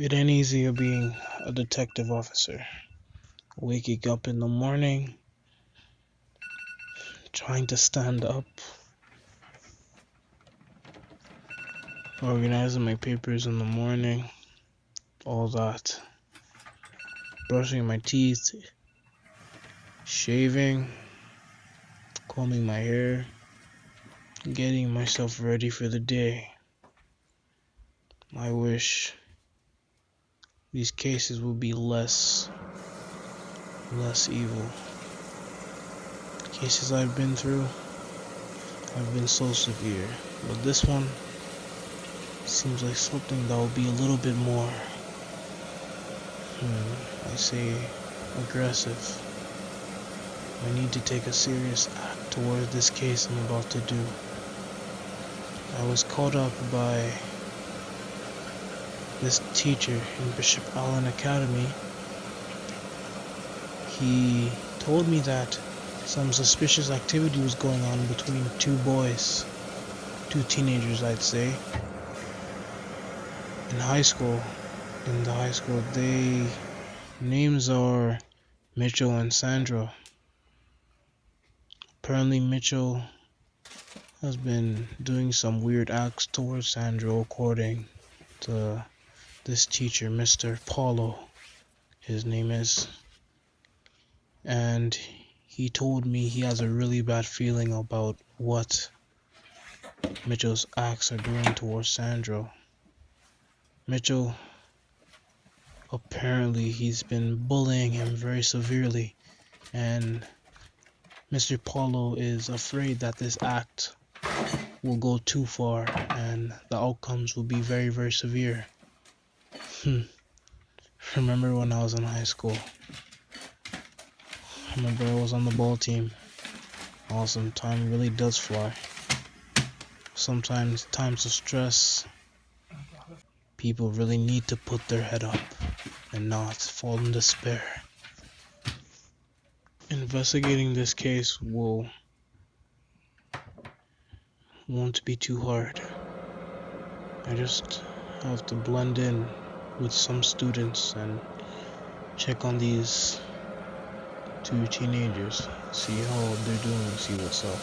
It ain't easy being a detective officer. Waking up in the morning, trying to stand up, organizing my papers in the morning, all that. Brushing my teeth, shaving, combing my hair, getting myself ready for the day. I wish these cases would be less evil. Cases I've been through have been so severe, but this one seems like something that will be a little bit more, I say, aggressive. I need to take a serious act towards this case I'm about to do. I was called up by this teacher in Bishop Allen Academy. He told me that some suspicious activity was going on between two boys, two teenagers I'd say, in high school. In the high school, their names are Mitchell and Sandra. Apparently Mitchell has been doing some weird acts towards Sandra according to this teacher, Mr. Paulo, his name is. And he told me he has a really bad feeling about what Mitchell's acts are doing towards Sandra. Mitchell, apparently he's been bullying him very severely, and Mr. Paulo is afraid that this act will go too far and the outcomes will be very, very severe. Remember when I was in high school? I remember I was on the ball team. Awesome, time really does fly. Sometimes, times of stress, people really need to put their head up and not fall in despair. Investigating this case won't be too hard. I just have to blend in with some students and check on these two teenagers, see how they're doing, see what's up.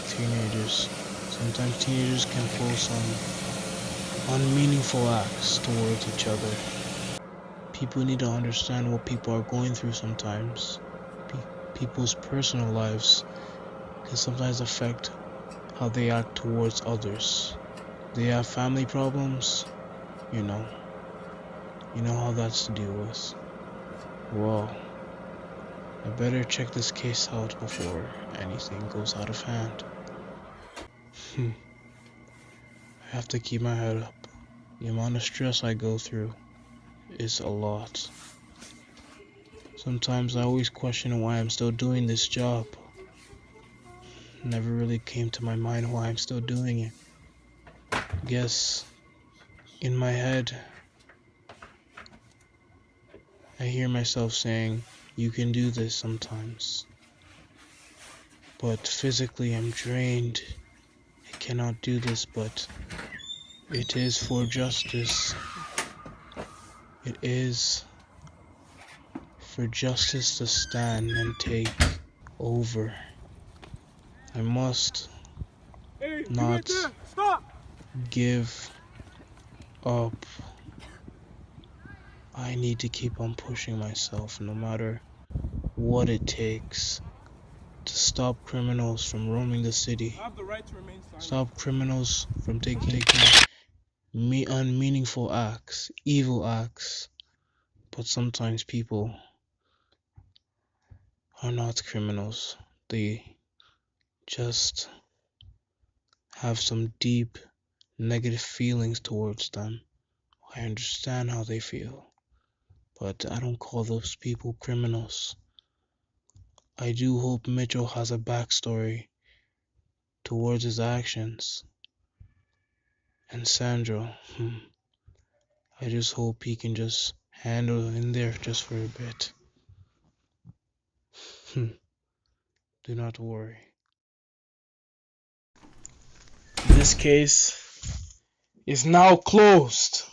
Teenagers. Sometimes teenagers can pull some unmeaningful acts towards each other. People need to understand what people are going through sometimes. People's personal lives can sometimes affect how they act towards others. They have family problems, you know how that's to deal with. Well, I better check this case out before anything goes out of hand. I have to keep my head up. The amount of stress I go through is a lot. Sometimes I always question why I'm still doing this job. Never really came to my mind why I'm still doing it. Guess in my head I hear myself saying, you can do this sometimes. But physically I'm drained. I cannot do this, but it is for justice. It is for justice to stand and take over. I must not give up. I need to keep on pushing myself no matter what it takes to stop criminals from roaming the city. Stop criminals from taking unmeaningful acts, evil acts. But sometimes people are not criminals. They just have some deep negative feelings towards them. I understand how they feel, but I don't call those people criminals. I do hope Mitchell has a backstory towards his actions. And Sandra, I just hope he can just handle in there just for a bit. Do not worry. This case is now closed.